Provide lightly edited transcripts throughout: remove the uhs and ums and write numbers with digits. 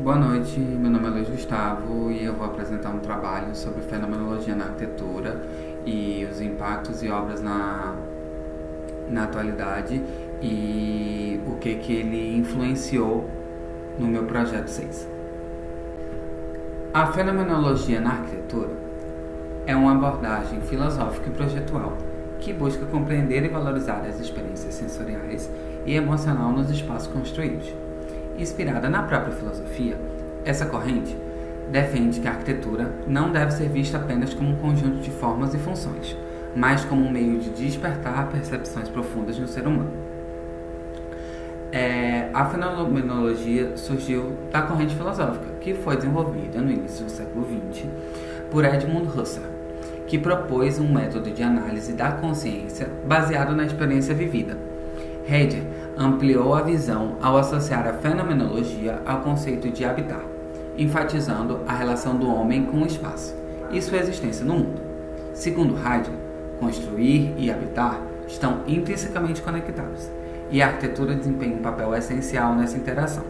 Boa noite, meu nome é Luiz Gustavo e eu vou apresentar um trabalho sobre fenomenologia na arquitetura e os impactos e obras na atualidade e o que ele influenciou no meu projeto 6. A fenomenologia na arquitetura é uma abordagem filosófica e projetual que busca compreender e valorizar as experiências sensoriais e emocionais nos espaços construídos. Inspirada na própria filosofia, essa corrente defende que a arquitetura não deve ser vista apenas como um conjunto de formas e funções, mas como um meio de despertar percepções profundas no ser humano. A fenomenologia surgiu da corrente filosófica, que foi desenvolvida no início do século XX por Edmund Husserl, que propôs um método de análise da consciência baseado na experiência vivida. Heidegger ampliou a visão ao associar a fenomenologia ao conceito de habitar, enfatizando a relação do homem com o espaço e sua existência no mundo. Segundo Heidegger, construir e habitar estão intrinsecamente conectados, e a arquitetura desempenha um papel essencial nessa interação.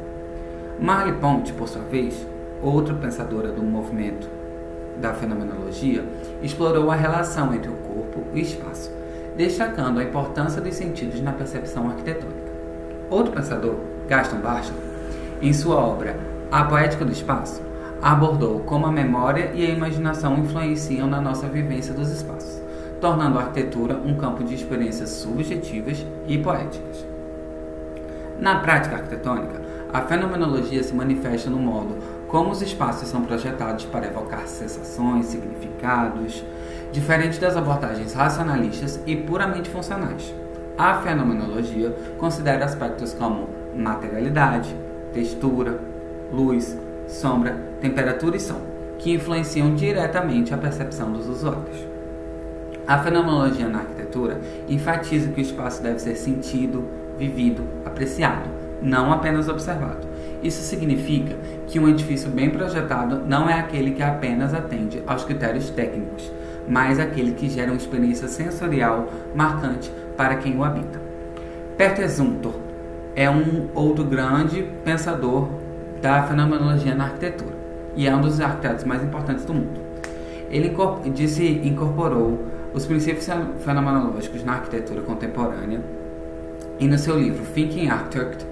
Merleau-Ponty, por sua vez, outra pensadora do movimento da fenomenologia, explorou a relação entre o corpo e o espaço, destacando a importância dos sentidos na percepção arquitetônica. Outro pensador, Gaston Bachelard, em sua obra A Poética do Espaço, abordou como a memória e a imaginação influenciam na nossa vivência dos espaços, tornando a arquitetura um campo de experiências subjetivas e poéticas. Na prática arquitetônica, a fenomenologia se manifesta no modo como os espaços são projetados para evocar sensações, significados, diferente das abordagens racionalistas e puramente funcionais. A fenomenologia considera aspectos como materialidade, textura, luz, sombra, temperatura e som, que influenciam diretamente a percepção dos usuários. A fenomenologia na arquitetura enfatiza que o espaço deve ser sentido, vivido, apreciado, não apenas observado. Isso significa que um edifício bem projetado não é aquele que apenas atende aos critérios técnicos, mas aquele que gera uma experiência sensorial marcante para quem o habita. Peter Zumthor é um outro grande pensador da fenomenologia na arquitetura e é um dos arquitetos mais importantes do mundo. Ele incorporou os princípios fenomenológicos na arquitetura contemporânea e no seu livro Thinking Architect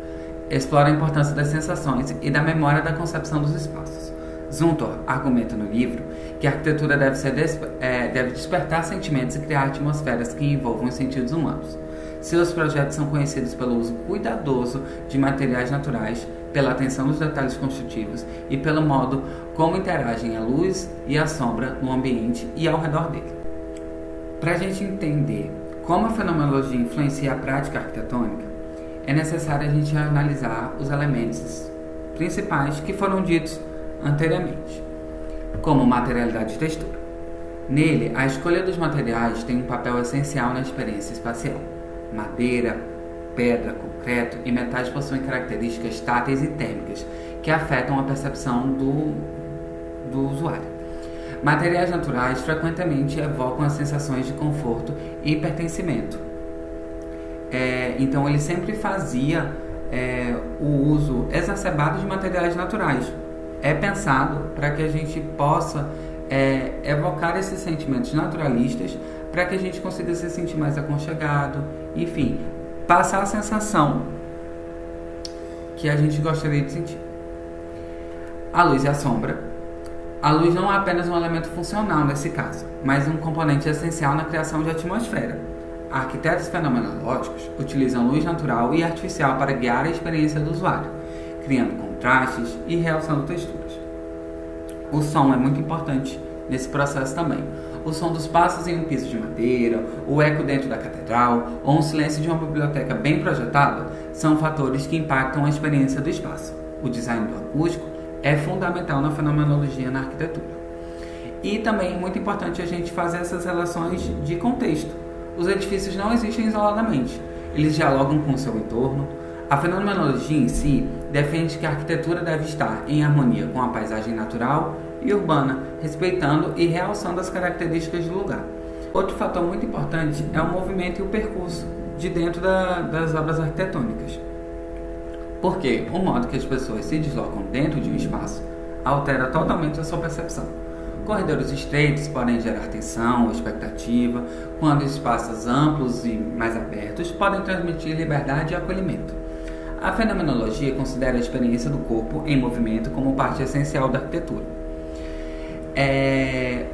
explora a importância das sensações e da memória da concepção dos espaços. Zumthor argumenta no livro que a arquitetura deve despertar sentimentos e criar atmosferas que envolvam os sentidos humanos. Seus projetos são conhecidos pelo uso cuidadoso de materiais naturais, pela atenção dos detalhes construtivos e pelo modo como interagem a luz e a sombra no ambiente e ao redor dele. Para a gente entender como a fenomenologia influencia a prática arquitetônica, é necessário a gente analisar os elementos principais que foram ditos anteriormente, como materialidade e textura. Nele, a escolha dos materiais tem um papel essencial na experiência espacial. Madeira, pedra, concreto e metais possuem características táteis e térmicas que afetam a percepção do usuário. Materiais naturais frequentemente evocam as sensações de conforto e pertencimento. Então ele sempre fazia o uso exacerbado de materiais naturais. É pensado para que a gente possa evocar esses sentimentos naturalistas, para que a gente consiga se sentir mais aconchegado, enfim, passar a sensação que a gente gostaria de sentir. A luz e a sombra. A luz não é apenas um elemento funcional nesse caso, mas um componente essencial na criação de atmosfera. Arquitetos fenomenológicos utilizam luz natural e artificial para guiar a experiência do usuário, criando contrastes e realçando texturas. O som é muito importante nesse processo também. O som dos passos em um piso de madeira, o eco dentro da catedral ou um silêncio de uma biblioteca bem projetada são fatores que impactam a experiência do espaço. O design do acústico é fundamental na fenomenologia na arquitetura. E também é muito importante a gente fazer essas relações de contexto. Os edifícios não existem isoladamente, eles dialogam com o seu entorno. A fenomenologia em si defende que a arquitetura deve estar em harmonia com a paisagem natural e urbana, respeitando e realçando as características do lugar. Outro fator muito importante é o movimento e o percurso de dentro das obras arquitetônicas. porque o modo que as pessoas se deslocam dentro de um espaço altera totalmente a sua percepção. Corredores estreitos podem gerar tensão ou expectativa, quando espaços amplos e mais abertos podem transmitir liberdade e acolhimento. A fenomenologia considera a experiência do corpo em movimento como parte essencial da arquitetura.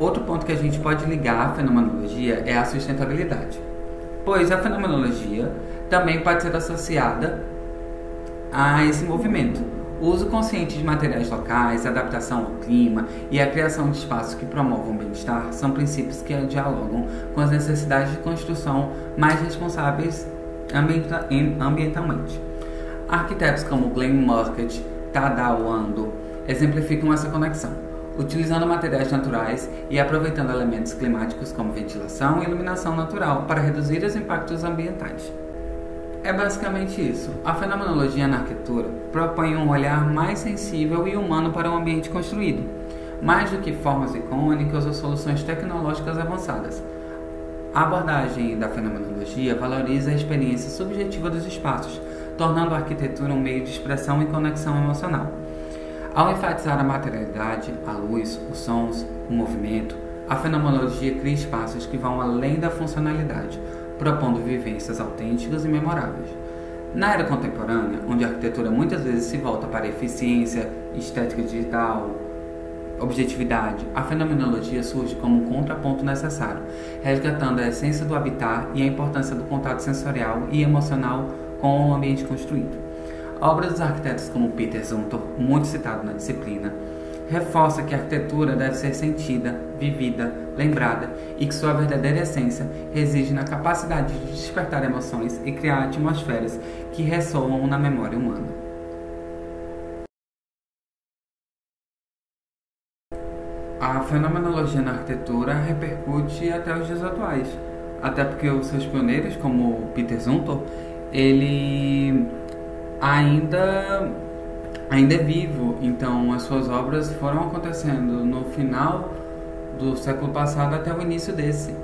Outro ponto que a gente pode ligar à fenomenologia é a sustentabilidade, pois a fenomenologia também pode ser associada a esse movimento. O uso consciente de materiais locais, a adaptação ao clima e a criação de espaços que promovam o bem-estar são princípios que dialogam com as necessidades de construção mais responsáveis ambientalmente. Arquitetos como Glenn Murcutt e Tadao Ando exemplificam essa conexão, utilizando materiais naturais e aproveitando elementos climáticos como ventilação e iluminação natural para reduzir os impactos ambientais. É basicamente isso. A fenomenologia na arquitetura propõe um olhar mais sensível e humano para o ambiente construído, mais do que formas icônicas ou soluções tecnológicas avançadas. A abordagem da fenomenologia valoriza a experiência subjetiva dos espaços, tornando a arquitetura um meio de expressão e conexão emocional. Ao enfatizar a materialidade, a luz, os sons, o movimento, a fenomenologia cria espaços que vão além da funcionalidade, propondo vivências autênticas e memoráveis. Na era contemporânea, onde a arquitetura muitas vezes se volta para a eficiência, estética digital, objetividade, a fenomenologia surge como um contraponto necessário, resgatando a essência do habitat e a importância do contato sensorial e emocional com o ambiente construído. Obras dos arquitetos como Peter Zumthor, muito citado na disciplina, reforça que a arquitetura deve ser sentida, vivida, lembrada e que sua verdadeira essência reside na capacidade de despertar emoções e criar atmosferas que ressoam na memória humana. A fenomenologia na arquitetura repercute até os dias atuais, até porque os seus pioneiros, como Peter Zumthor, ele ainda é vivo, então as suas obras foram acontecendo no final do século passado até o início desse.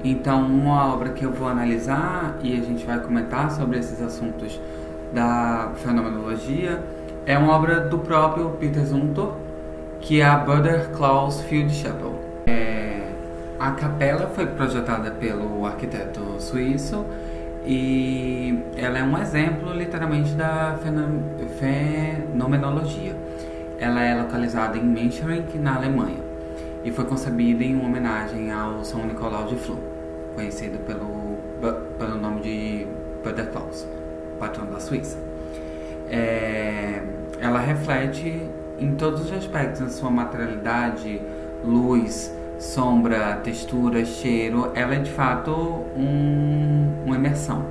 Então uma obra que eu vou analisar e a gente vai comentar sobre esses assuntos da fenomenologia é uma obra do próprio Peter Zumthor, que é a Brother Claus Field Chapel. A capela foi projetada pelo arquiteto suíço e ela é um exemplo, literalmente, da fenomenologia. Ela é localizada em Mechernich, na Alemanha, e foi concebida em uma homenagem ao São Nicolau de Flor, conhecido pelo nome de Brother Claus, patrão da Suíça. Ela reflete em todos os aspectos, na sua materialidade, luz, sombra, textura, cheiro. Ela é de fato uma imersão.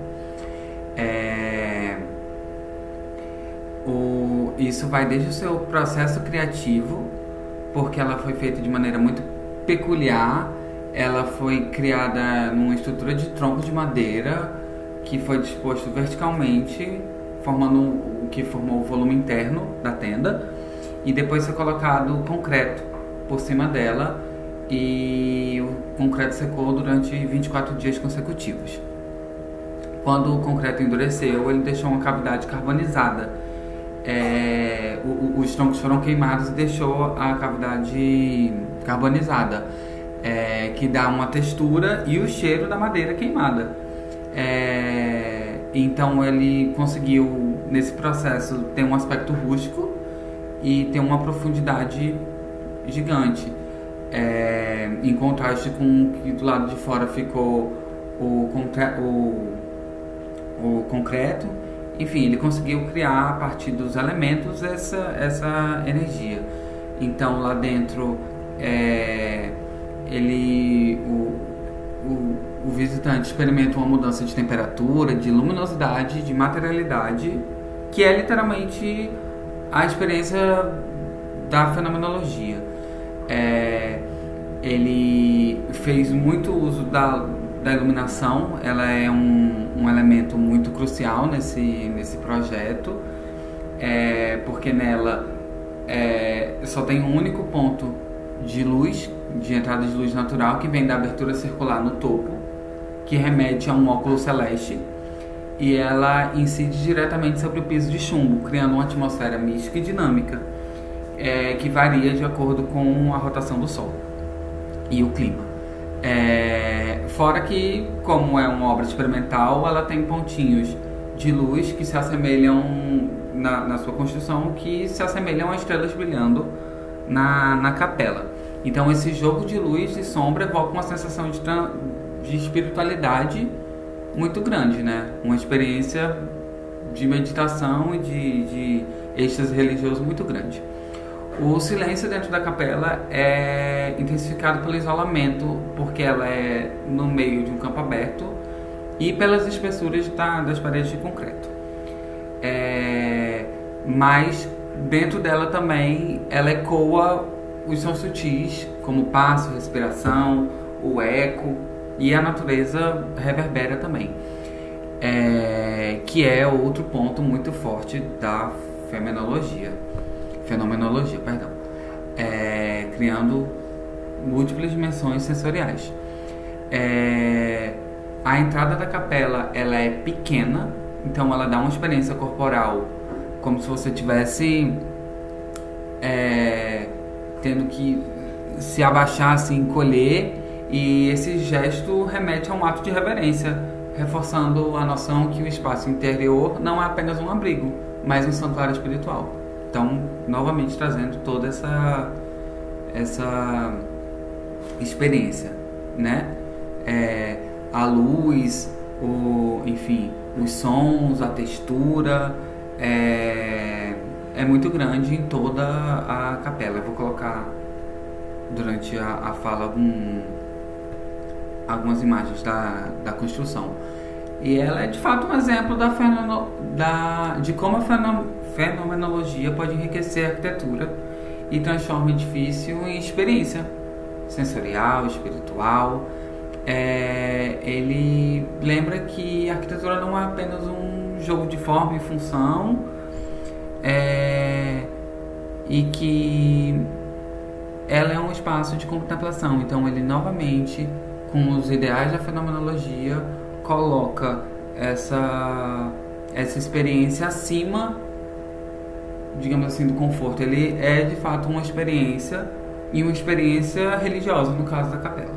Isso vai desde o seu processo criativo, porque ela foi feita de maneira muito peculiar. Ela foi criada numa estrutura de tronco de madeira que foi disposto verticalmente, formando o que formou o volume interno da tenda, e depois foi colocado concreto por cima dela, e o concreto secou durante 24 dias consecutivos. Quando o concreto endureceu, ele deixou uma cavidade carbonizada. Os troncos foram queimados e deixou a cavidade carbonizada, que dá uma textura e o cheiro da madeira queimada. Então ele conseguiu, nesse processo, ter um aspecto rústico e ter uma profundidade gigante, em contraste com o que do lado de fora ficou o concreto. Enfim, ele conseguiu criar a partir dos elementos essa energia. Então lá dentro o visitante experimenta uma mudança de temperatura, de luminosidade, de materialidade, que é literalmente a experiência da fenomenologia. Ele fez muito uso da iluminação. Ela é um elemento muito crucial nesse projeto, porque nela só tem um único ponto de luz, de entrada de luz natural, que vem da abertura circular no topo, que remete a um óculo celeste, e ela incide diretamente sobre o piso de chumbo, criando uma atmosfera mística e dinâmica, que varia de acordo com a rotação do Sol e o clima. Fora que, como é uma obra experimental, ela tem pontinhos de luz que se assemelham na sua construção, que se assemelham a estrelas brilhando na capela. Então esse jogo de luz e sombra evoca uma sensação de espiritualidade muito grande, né? Uma experiência de meditação e de êxtase religioso muito grande. O silêncio dentro da capela é intensificado pelo isolamento, porque ela é no meio de um campo aberto, e pelas espessuras das paredes de concreto. Mas dentro dela também ela ecoa os sons sutis, como o passo, a respiração, o eco, e a natureza reverbera também, que é outro ponto muito forte da fenomenologia, criando múltiplas dimensões sensoriais. A entrada da capela ela é pequena, então ela dá uma experiência corporal como se você tivesse tendo que se abaixar, se encolher, e esse gesto remete a um ato de reverência, reforçando a noção que o espaço interior não é apenas um abrigo, mas um santuário espiritual. Então, novamente trazendo toda essa experiência, né? A luz, enfim, os sons, a textura, é muito grande em toda a capela. Eu vou colocar durante a fala algumas imagens da construção. E ela é de fato um exemplo de como a fenomenologia pode enriquecer a arquitetura e transforma o edifício em experiência sensorial, espiritual. Ele lembra que a arquitetura não é apenas um jogo de forma e função, e que ela é um espaço de contemplação. Então ele novamente, com os ideais da fenomenologia, coloca essa experiência acima, digamos assim, do conforto. Ele é de fato uma experiência, e uma experiência religiosa no caso da capela.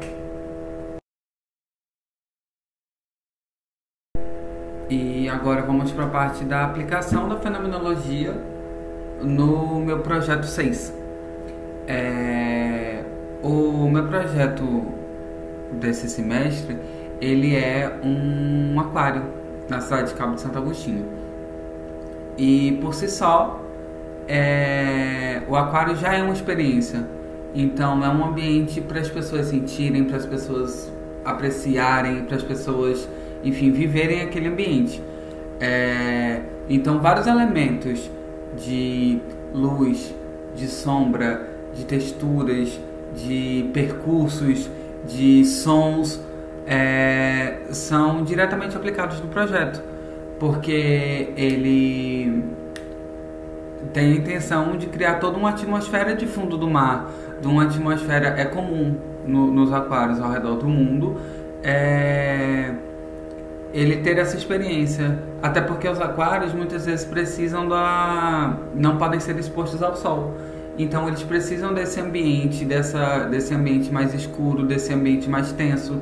E agora vamos para a parte da aplicação da fenomenologia no meu projeto 6. O meu projeto desse semestre, ele é um aquário na cidade de Cabo de Santo Agostinho. E por si só, o aquário já é uma experiência. Então é um ambiente para as pessoas sentirem, para as pessoas apreciarem, para as pessoas, enfim, viverem aquele ambiente. Então vários elementos de luz, de sombra, de texturas, de percursos, de sons, são diretamente aplicados no projeto, porque ele tem a intenção de criar toda uma atmosfera de fundo do mar, de uma atmosfera comum nos aquários ao redor do mundo, ele ter essa experiência, até porque os aquários muitas vezes não podem ser expostos ao sol. Então eles precisam desse ambiente, desse ambiente mais escuro, desse ambiente mais tenso,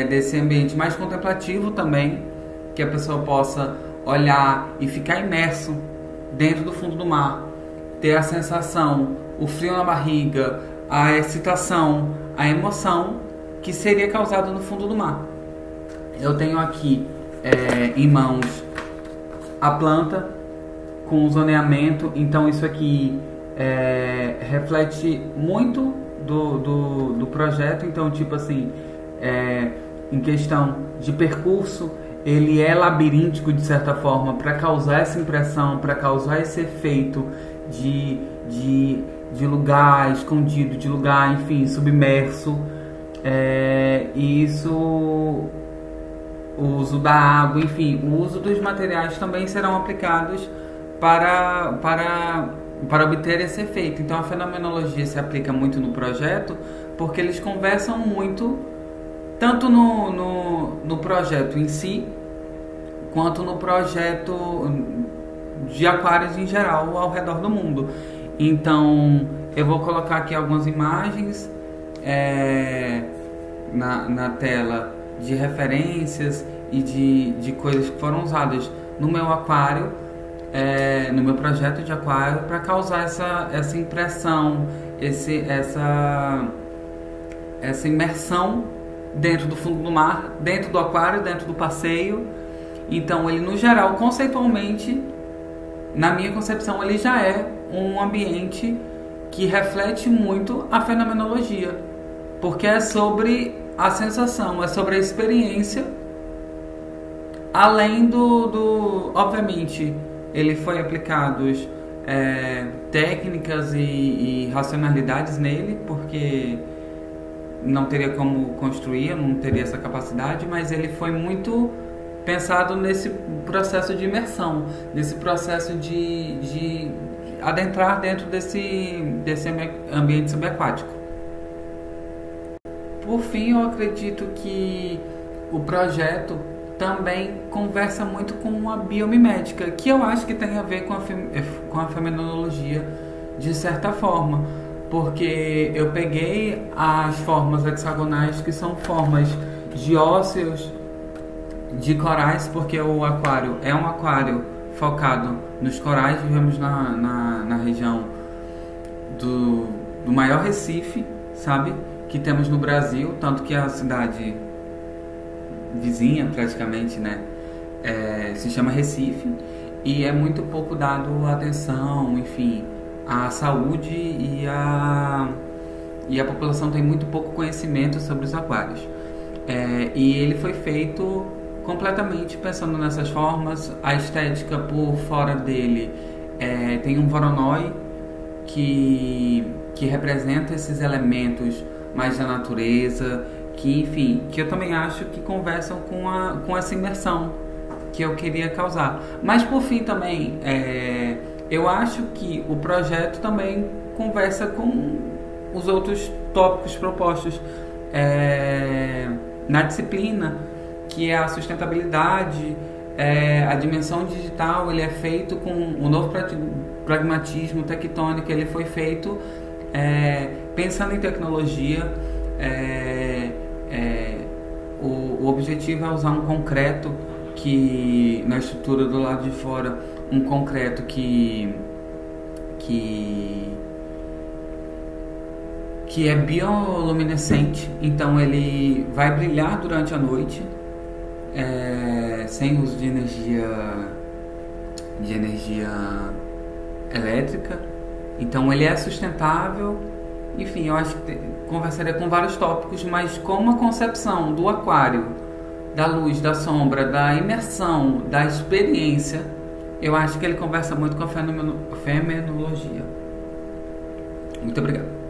desse ambiente mais contemplativo também, que a pessoa possa olhar e ficar imerso dentro do fundo do mar, ter a sensação, o frio na barriga, a excitação, a emoção que seria causada no fundo do mar. Eu tenho aqui em mãos a planta com zoneamento, então isso aqui reflete muito do projeto. Então, tipo assim, em questão de percurso, ele é labiríntico de certa forma, para causar essa impressão, para causar esse efeito de lugar escondido, de lugar, enfim, submerso. E isso, o uso da água, enfim, o uso dos materiais também serão aplicados para obter esse efeito. Então a fenomenologia se aplica muito no projeto, porque eles conversam muito, tanto no projeto em si, quanto no projeto de aquários em geral ao redor do mundo. Então eu vou colocar aqui algumas imagens na tela de referências e de coisas que foram usadas no meu aquário, no meu projeto de aquário, para causar essa impressão, essa imersão dentro do fundo do mar, dentro do aquário, dentro do passeio. Então ele, no geral, conceitualmente, na minha concepção, ele já é um ambiente que reflete muito a fenomenologia, porque é sobre a sensação, é sobre a experiência, além obviamente, ele foi aplicados técnicas e racionalidades nele, porque não teria como construir, eu não teria essa capacidade, mas ele foi muito pensado nesse processo de imersão, nesse processo de adentrar dentro desse ambiente subaquático. Por fim, eu acredito que o projeto também conversa muito com a biomimética, que eu acho que tem a ver com a fenomenologia de certa forma, porque eu peguei as formas hexagonais, que são formas de ósseos, de corais, porque o aquário é um aquário focado nos corais. Vivemos na região do maior Recife, sabe? Que temos no Brasil, tanto que a cidade vizinha praticamente, né, se chama Recife, e é muito pouco dado atenção, enfim, à saúde, e a população tem muito pouco conhecimento sobre os aquários. E ele foi feito completamente pensando nessas formas. A estética por fora dele tem um Voronoi que representa esses elementos mais da natureza, que eu também acho que conversam com essa imersão que eu queria causar. Mas por fim também, eu acho que o projeto também conversa com os outros tópicos propostos na disciplina, que é a sustentabilidade, a dimensão digital. Ele é feito com o novo pragmatismo tectônico. Ele foi feito pensando em tecnologia. O objetivo é usar um concreto que, na estrutura do lado de fora, um concreto que é bioluminescente, então ele vai brilhar durante a noite, sem uso de energia elétrica. Então ele é sustentável. Enfim, eu acho que conversaria com vários tópicos, mas com uma concepção do aquário, da luz, da sombra, da imersão, da experiência, eu acho que ele conversa muito com a fenomenologia. Muito obrigado.